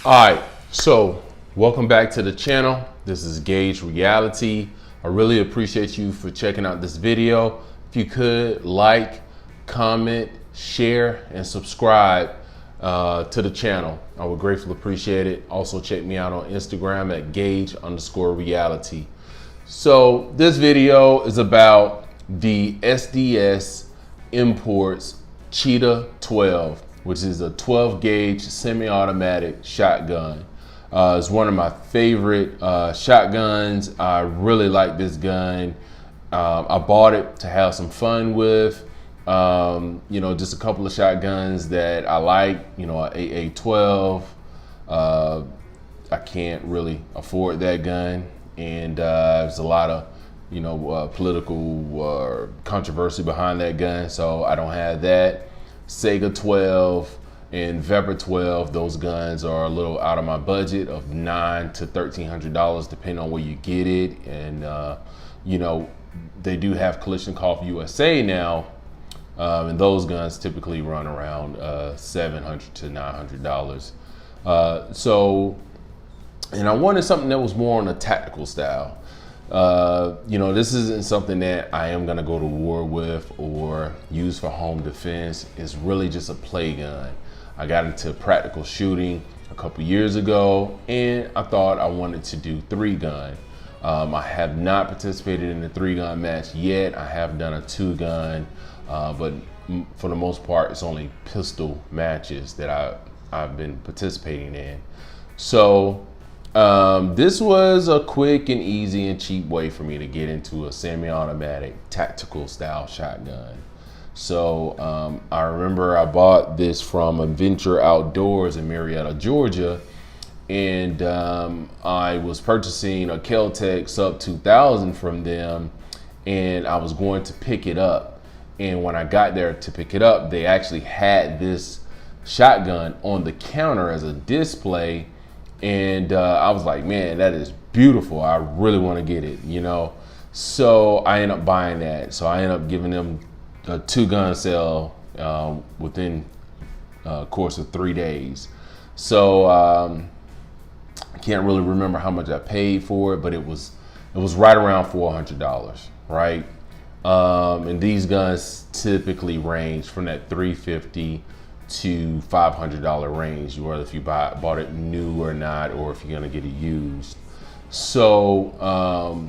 All right, so welcome back to the channel. This is Gauge Reality. I really appreciate you for checking out this video. If you could like, comment, share, and subscribe to the channel, I would gratefully appreciate it. Also check me out on Instagram at gauge_reality. So this video is about the SDS Imports Cheetah 12, which is a 12 gauge semi-automatic shotgun. It's one of my favorite shotguns. I really like this gun. I bought it to have some fun with. Just a couple of shotguns that I like, a AA-12. I can't really afford that gun. And there's a lot of, political controversy behind that gun. So I don't have that. Sega 12 and Vepr 12, those guns are a little out of my budget of $900 to $1,300 depending on where you get it. And they do have Kalashnikov USA now, and those guns typically run around $700 to $900. And I wanted something that was more on a tactical style. This isn't something that I am gonna go to war with or use for home defense. It's really just a play gun. I got into practical shooting a couple years ago, and I thought I wanted to do 3-gun. I have not participated in a 3-gun match yet. I have done a 2-gun, but for the most part, it's only pistol matches that I've been participating in. So this was a quick and easy and cheap way for me to get into a semi-automatic tactical style shotgun. So I remember I bought this from Adventure Outdoors in Marietta, Georgia, and I was purchasing a Kel-Tec Sub 2000 from them, and I was going to pick it up. And when I got there to pick it up, they actually had this shotgun on the counter as a display. And I was like, man, that is beautiful. I really want to get it, So I ended up buying that. So I ended up giving them a 2-gun sale within a course of 3 days. So I can't really remember how much I paid for it, but it was right around $400, right? And these guns typically range from that $350 to $500 range, whether if you bought it new or not, or if you're gonna get it used. So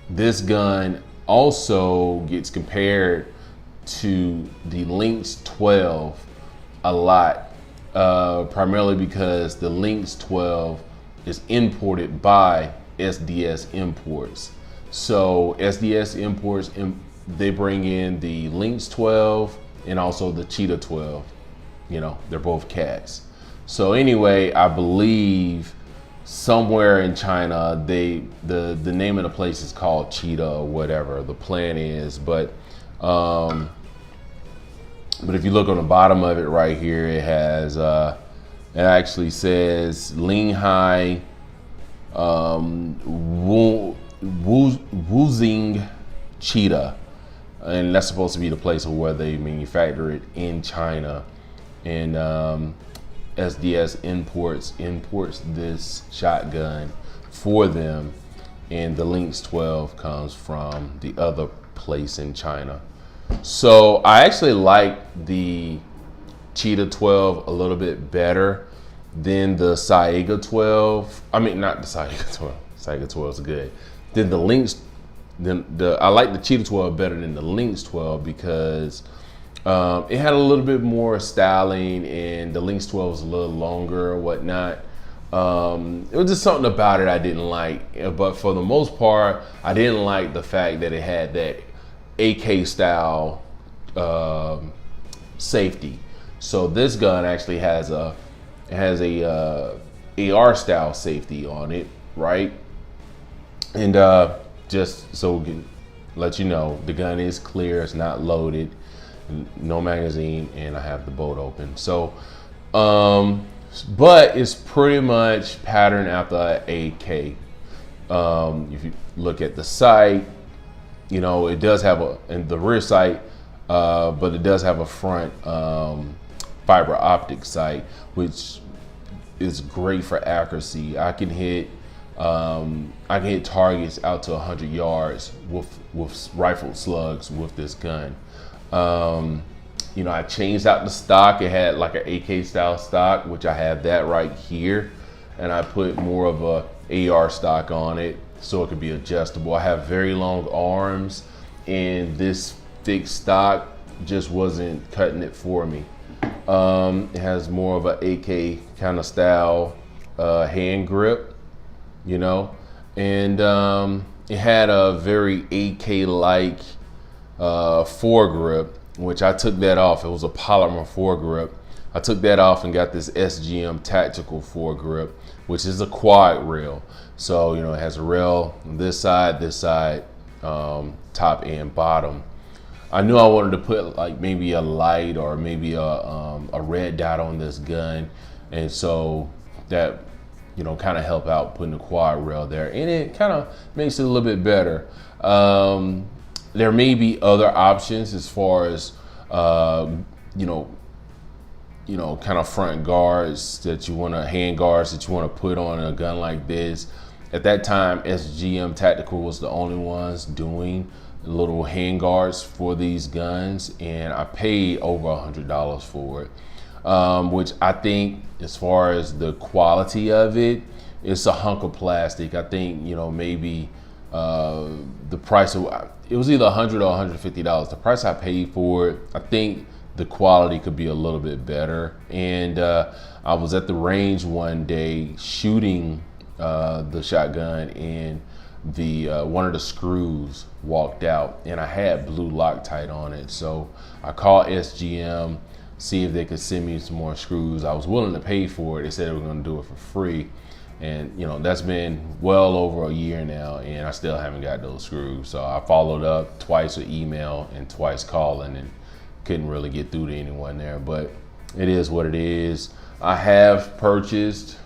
this gun also gets compared to the Lynx 12 a lot, primarily because the Lynx 12 is imported by SDS Imports. So SDS Imports, they bring in the Lynx 12 and also the Cheetah 12. They're both cats. So anyway, I believe somewhere in China, the name of the place is called Cheetah or whatever the plan is. But if you look on the bottom of it right here, it has it actually says Linhai Wuzing Cheetah, and that's supposed to be the place where they manufacture it in China. And SDS imports this shotgun for them, and the Lynx 12 comes from the other place in China. So I actually like the Cheetah 12 a little bit better than the Saiga 12. I mean, not the Saiga 12. Saiga 12 is good. Then the Lynx, I like the Cheetah 12 better than the Lynx 12 because it had a little bit more styling, and the Lynx 12 was a little longer or whatnot. It was just something about it I didn't like. But for the most part, I didn't like the fact that it had that AK style safety. So this gun actually has a AR style safety on it, right? And just so we can let you know, the gun is clear, it's not loaded, no magazine, and I have the bolt open. So but it's pretty much patterned after AK. If you look at the sight, it does have in the rear sight, but it does have a front fiber optic sight, which is great for accuracy. I can hit targets out to 100 yards with rifled slugs with this gun. You know, I changed out the stock. It had like an AK style stock, which I have that right here, and I put more of a AR stock on it so it could be adjustable. I have very long arms, and this thick stock just wasn't cutting it for me. It has more of an AK kind of style hand grip, you know, and it had a very AK-like foregrip, which I took that off. It was a polymer foregrip. I took that off and got this SGM tactical foregrip, which is a quad rail. So, you know, it has a rail on this side, top and bottom. I knew I wanted to put like maybe a light or maybe a red dot on this gun, and so that, you know, kind of help out putting the quad rail there, and it kind of makes it a little bit better. There may be other options as far as you know, kind of front guards that you want to, hand guards that you want to put on a gun like this. At that time, SGM Tactical was the only ones doing little hand guards for these guns, and I paid over $100 for it, which I think, as far as the quality of it, it's a hunk of plastic. I think, you know, maybe the price of it was either $100 or $150. The price I paid for it, I think the quality could be a little bit better. And I was at the range one day shooting the shotgun, and the one of the screws walked out, and I had blue Loctite on it. So I called SGM, see if they could send me some more screws. I was willing to pay for it. They said they were going to do it for free. And, you know, that's been well over a year now, and I still haven't got those screws. So I followed up twice with email and twice calling, and couldn't really get through to anyone there. But it is what it is. I have purchased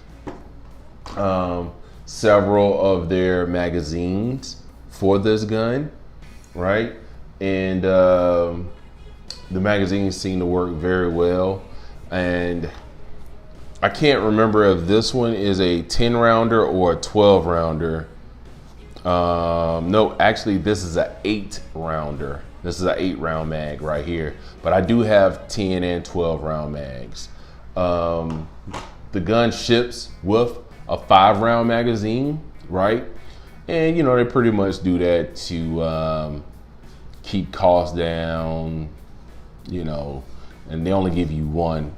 several of their magazines for this gun, right? And the magazines seem to work very well. And I can't remember if this one is a 10 rounder or a 12 rounder. No, actually this is an 8 rounder. This is an 8 round mag right here, but I do have 10 and 12 round mags. The gun ships with a 5 round magazine, right? And, you know, they pretty much do that to keep costs down, you know, and they only give you one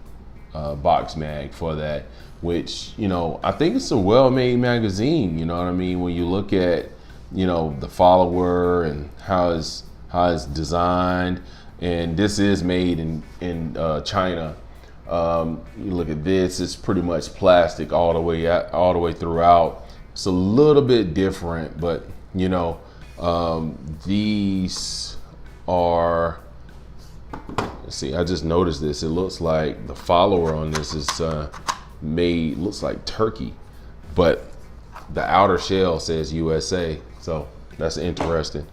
box mag for that, which, you know, I think it's a well-made magazine. You know what I mean? When you look at, you know, the follower and how it's designed, and this is made in China. You look at this; it's pretty much plastic all the way throughout. It's a little bit different, but, you know, these are. Let's see, I just noticed this. It looks like the follower on this is looks like turkey, but the outer shell says USA. So that's interesting.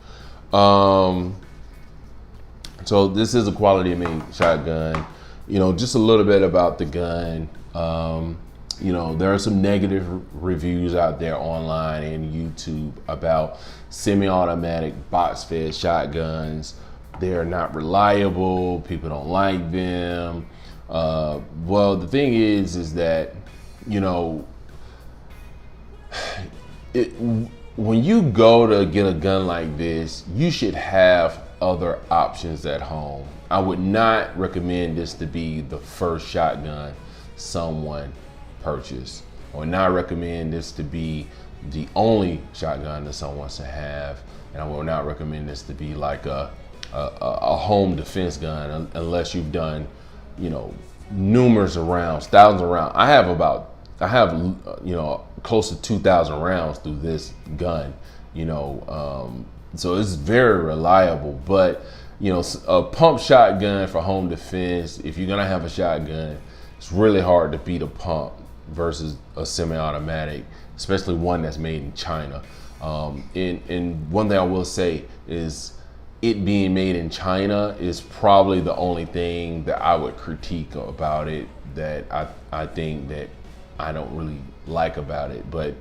So this is a quality made shotgun. You know, just a little bit about the gun. You know, there are some negative reviews out there online and YouTube about semi-automatic box-fed shotguns. They're not reliable. People don't like them. Well, the thing is that, you know, when you go to get a gun like this, you should have other options at home. I would not recommend this to be the first shotgun someone purchased. I would not recommend this to be the only shotgun that someone wants to have. And I will not recommend this to be like a home defense gun unless you've done, you know, numerous rounds, thousands of rounds. I have you know, close to 2,000 rounds through this gun, you know, so it's very reliable. But, you know, a pump shotgun for home defense, if you're gonna have a shotgun, it's really hard to beat a pump versus a semi-automatic, especially one that's made in China. And one thing I will say is, it being made in China is probably the only thing that I would critique about it, that I think that I don't really like about it. But,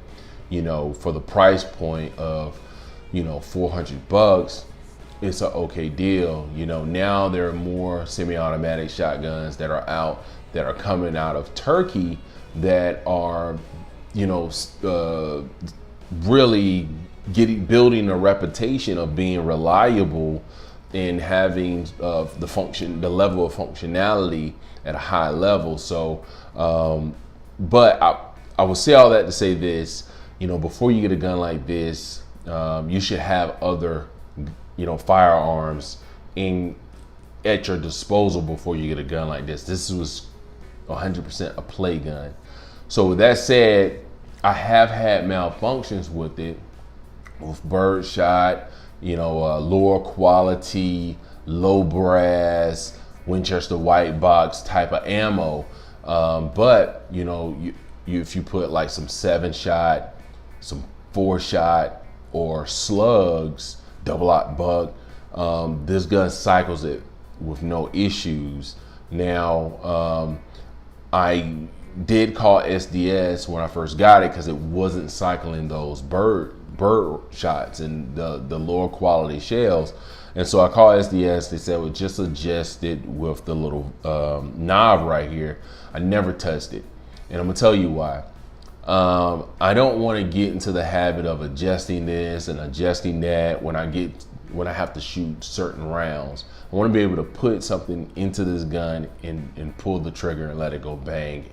you know, for the price point of, you know, $400, it's an okay deal. You know, now there are more semi-automatic shotguns that are out, that are coming out of Turkey, that are, you know, really building a reputation of being reliable and having the level of functionality at a high level. So, but I will say all that to say this, you know, before you get a gun like this, you should have other, you know, firearms at your disposal before you get a gun like this. This was 100% a play gun. So with that said, I have had malfunctions with it, with birdshot, you know, lower quality, low brass, Winchester white box type of ammo. But you know, if you put like some 7-shot, some 4-shot, or slugs, double-aught buck, this gun cycles it with no issues. Now, I did call SDS when I first got it because it wasn't cycling those bird shots and the lower quality shells. And so I called SDS. They said, well, just adjust it with the little knob right here. I never touched it. And I'm gonna tell you why. I don't want to get into the habit of adjusting this and adjusting that when I have to shoot certain rounds. I want to be able to put something into this gun and pull the trigger and let it go bang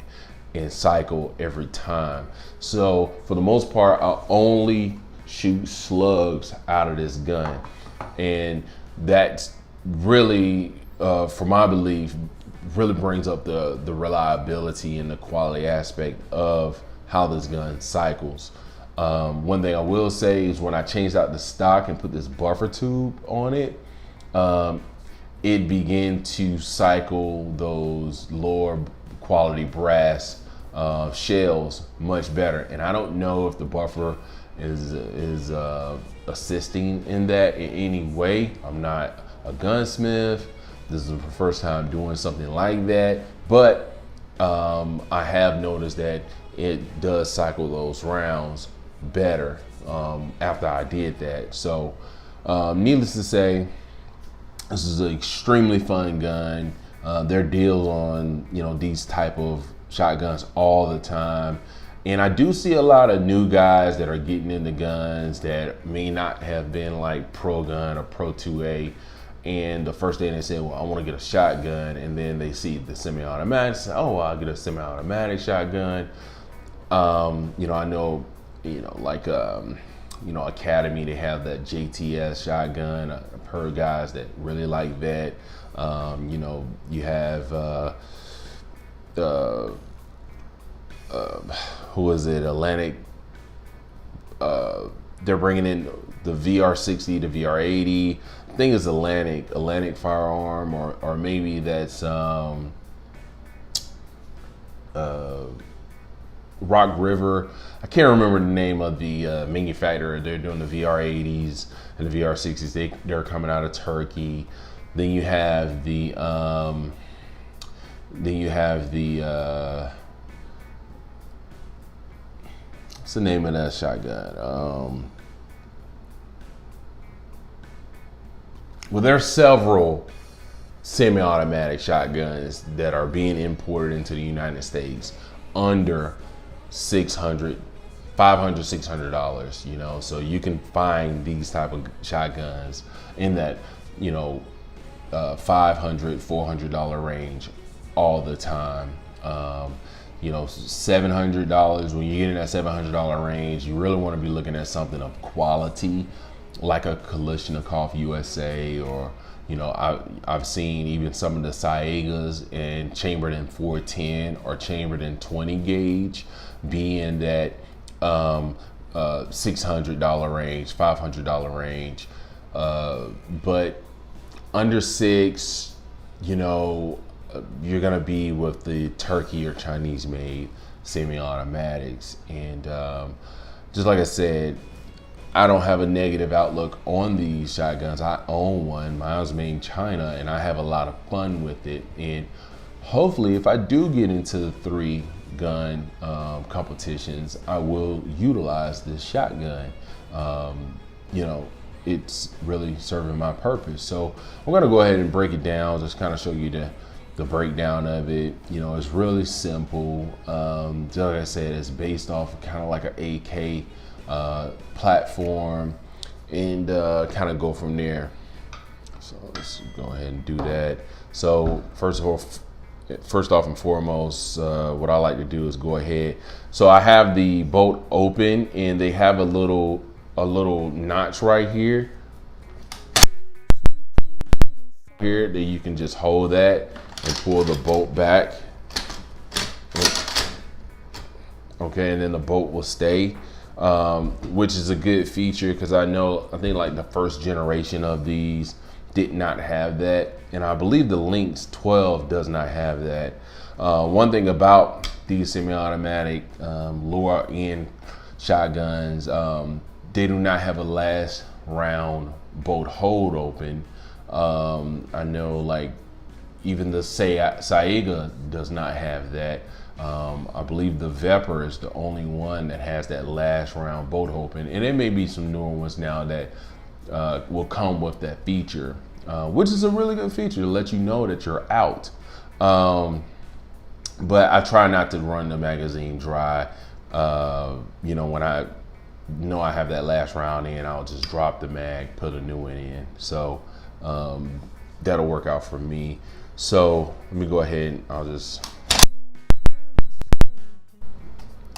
and cycle every time. So for the most part, I'll only shoot slugs out of this gun. And that's really, for my belief, really brings up the reliability and the quality aspect of how this gun cycles. One thing I will say is when I changed out the stock and put this buffer tube on it, it began to cycle those lower quality brass shells much better. And I don't know if the buffer is assisting in that in any way. I'm not a gunsmith. This is the first time doing something like that, but I have noticed that it does cycle those rounds better after I did that. So needless to say, this is an extremely fun gun. There are deals on, you know, these type of shotguns all the time. And I do see a lot of new guys that are getting into guns that may not have been like pro gun or pro 2A. And the first day they say, well, I want to get a shotgun. And then they see the semi-automatic, say, oh, well, I'll get a semi-automatic shotgun. You know, I know, you know, like, you know, Academy, they have that JTS shotgun. I've heard guys that really like that. You know, you have, who is it? Atlantic. They're bringing in the VR60, the VR80. I think it's Atlantic firearm, or maybe that's Rock River. I can't remember the name of the manufacturer. They're doing the VR80s and the VR60s. They're coming out of Turkey. Then you have the what's the name of that shotgun? Well, there are several semi-automatic shotguns that are being imported into the United States under $600, $600, you know, so you can find these type of shotguns in that, you know, $500, $400 range all the time. You know, $700, when you get in that $700 range, you really want to be looking at something of quality, like a Kalashnikov USA, or, you know, I've seen even some of the Saigas and chambered in 410 or chambered in 20 gauge being that $600 range, $500 range, but under $600, you know, you're gonna be with the Turkey or Chinese made semi-automatics. And just like I said, I don't have a negative outlook on these shotguns. I own one. Mine was made in China, and I have a lot of fun with it. And hopefully, if I do get into the 3, gun competitions, I will utilize this shotgun. You know, it's really serving my purpose. So we're gonna go ahead and break it down, just kind of show you the breakdown of it. You know, it's really simple. Just like I said, it's based off kind of like an AK platform, and kind of go from there. So let's go ahead and do that. So first off and foremost, what I like to do is go ahead. So I have the bolt open, and they have a little notch right here that you can just hold that and pull the bolt back. Okay, and then the bolt will stay, which is a good feature, because I think like the first generation of these did not have that, and I believe the Lynx 12 does not have that. One thing about these semi-automatic lower-end shotguns, they do not have a last round bolt hold open. I know like even the Saiga does not have that. I believe the Vepr is the only one that has that last round bolt open, and there may be some newer ones now that will come with that feature, which is a really good feature to let you know that you're out. But I try not to run the magazine dry. You know, when I know I have that last round in, I'll just drop the mag, put a new one in. So that'll work out for me. So let me go ahead and I'll just,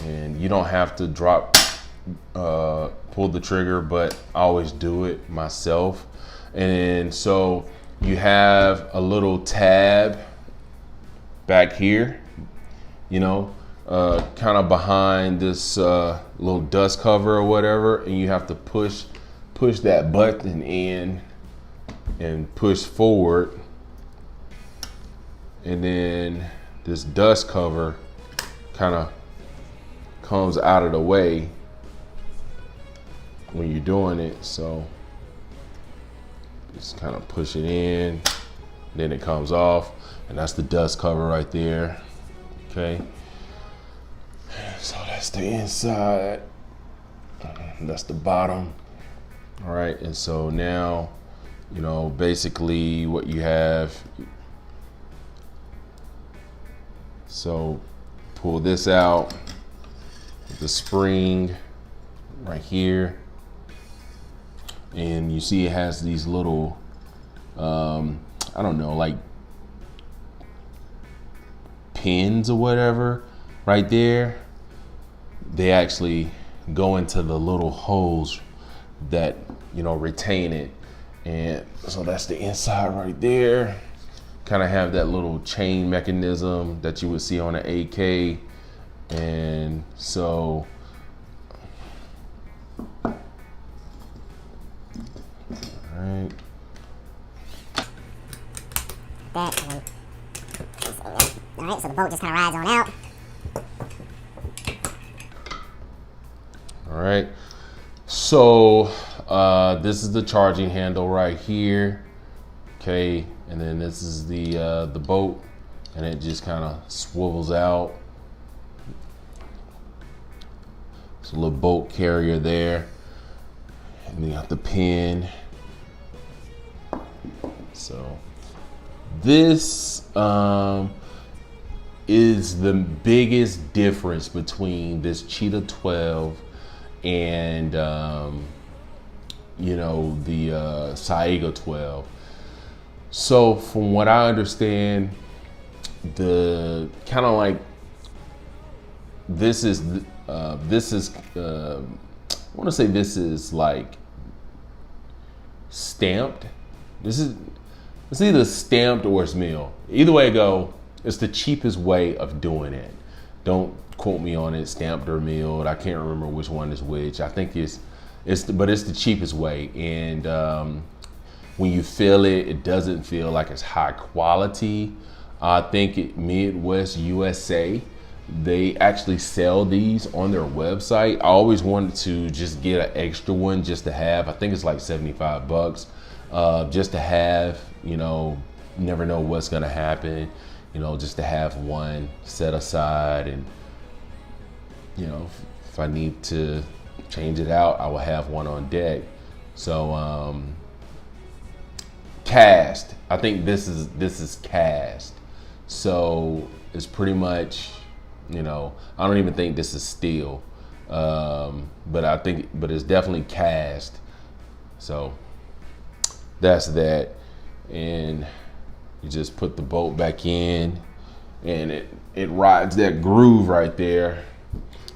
and you don't have to pull the trigger, but I always do it myself. And then, so you have a little tab back here, you know, kind of behind this little dust cover or whatever, and you have to push that button in and push forward, and then this dust cover kind of comes out of the way when you're doing it. So just kind of push it in, then it comes off, and that's the dust cover right there. Okay, so that's the inside, that's the bottom. All right, and so now, you know, basically what you have, so pull this out, the spring right here, and you see it has these little, I don't know, like pins or whatever right there. They actually go into the little holes that, you know, retain it. And so that's the inside right there. Kind of have that little chain mechanism that you would see on an AK. And so, all right. That one. All right, so the bolt just kind of rides on out. All right. So this is the charging handle right here. Okay, and then this is the bolt, and it just kind of swivels out. It's a little bolt carrier there, and then you got the pin. So this is the biggest difference between this Cheetah 12 and you know, the Saiga 12. So from what I understand, the kind of like this is I want to say this is like stamped. It's either stamped or it's milled. Either way it go, it's the cheapest way of doing it. Don't quote me on it, stamped or milled. I can't remember which one is which. I think but it's the cheapest way. And when you feel it, it doesn't feel like it's high quality. I think Midwest USA, they actually sell these on their website. I always wanted to just get an extra one just to have. I think it's like 75 bucks just to have, you know, you never know what's gonna happen, you know, just to have one set aside and you know, if I need to change it out, I will have one on deck. So cast. I think this is cast. So it's pretty much, you know, I don't even think this is steel. But it's definitely cast. So that's that. And you just put the bolt back in, and it rides that groove right there.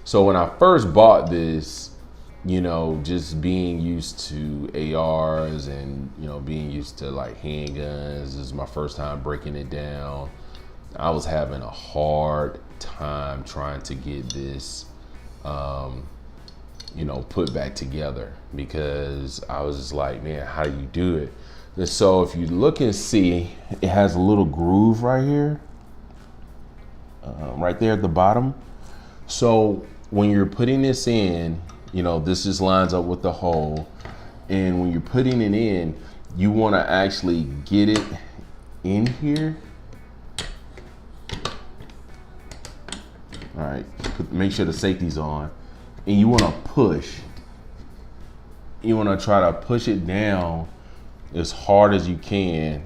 So when I first bought this, you know, just being used to ARs and, you know, being used to like handguns, this is my first time breaking it down. I was having a hard time trying to get this, you know, put back together, because I was just like, man, how do you do it? And so if you look and see, it has a little groove right here, right there at the bottom. So when you're putting this in, you know, this just lines up with the hole. And when you're putting it in, you want to actually get it in here. All right, make sure the safety's on. And you want to push. You want to try to push it down as hard as you can.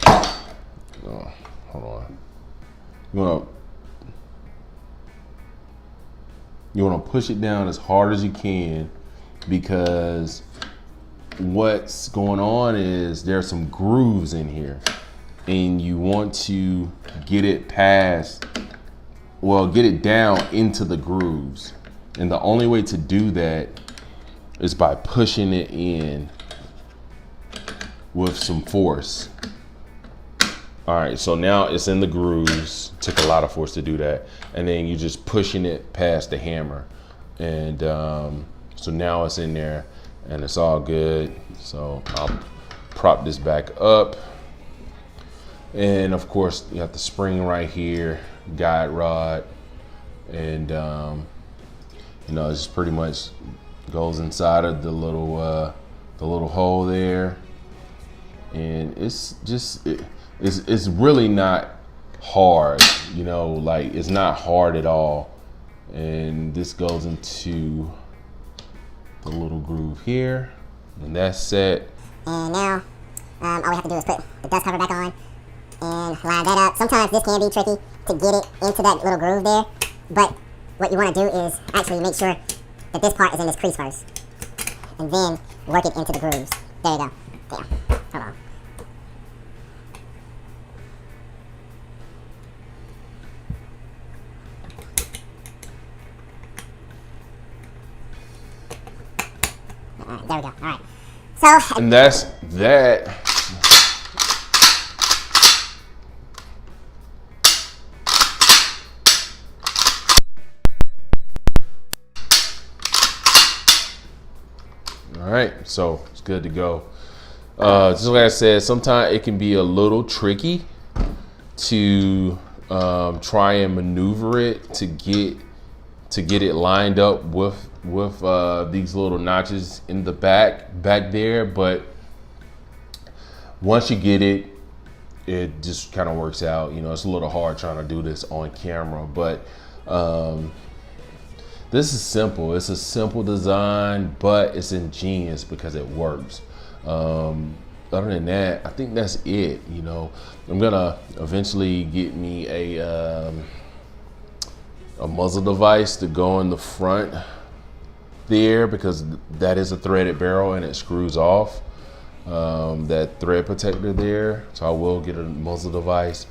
Oh, hold on. You want to push it down as hard as you can, because what's going on is there's some grooves in here, and you want to get it past, well, get it down into the grooves. And the only way to do that is by pushing it in with some force. All right, so now it's in the grooves. Took a lot of force to do that. And then you're just pushing it past the hammer. And so now it's in there and it's all good. So I'll prop this back up. And of course, you have the spring right here, guide rod. And you know, it just pretty much goes inside of the little hole there. And it's just, it's really not hard, you know, like it's not hard at all. And this goes into the little groove here, and that's set. And now, all we have to do is put the dust cover back on and line that up. Sometimes this can be tricky to get it into that little groove there, but what you want to do is actually make sure that this part is in this crease first, and then work it into the grooves. There you go. There. Hold on. Alright, there we go. Alright. So, And that's that. All right, so it's good to go. Just like I said, sometimes it can be a little tricky to try and maneuver it to get it lined up with these little notches in the back there. But once you get it, it just kind of works out. You know, it's a little hard trying to do this on camera, but this is simple. It's a simple design, but it's ingenious because it works. Other than that, I think that's it. You know, I'm gonna eventually get me a muzzle device to go in the front there, because that is a threaded barrel and it screws off that thread protector there. So I will get a muzzle device,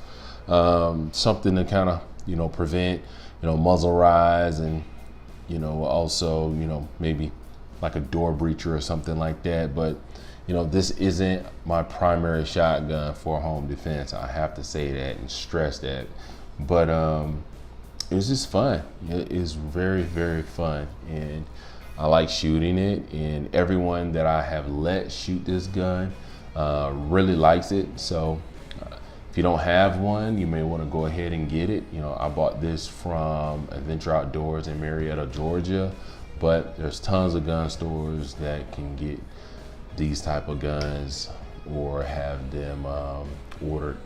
something to kind of, you know, prevent, you know, muzzle rise, and, you know, also, you know, maybe like a door breacher or something like that. But, you know, this isn't my primary shotgun for home defense. I have to say that and stress that. But it was just fun. It is very, very fun. And I like shooting it. And everyone that I have let shoot this gun really likes it. So if you don't have one, you may want to go ahead and get it. You know, I bought this from Adventure Outdoors in Marietta, Georgia. But there's tons of gun stores that can get these type of guns or have them ordered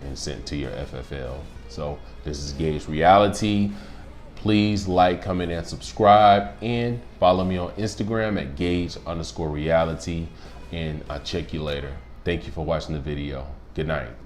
and sent to your FFL. So this is Gabe's Reality. Please like, comment, and subscribe, and follow me on Instagram at gauge_reality. And I'll check you later. Thank you for watching the video. Good night.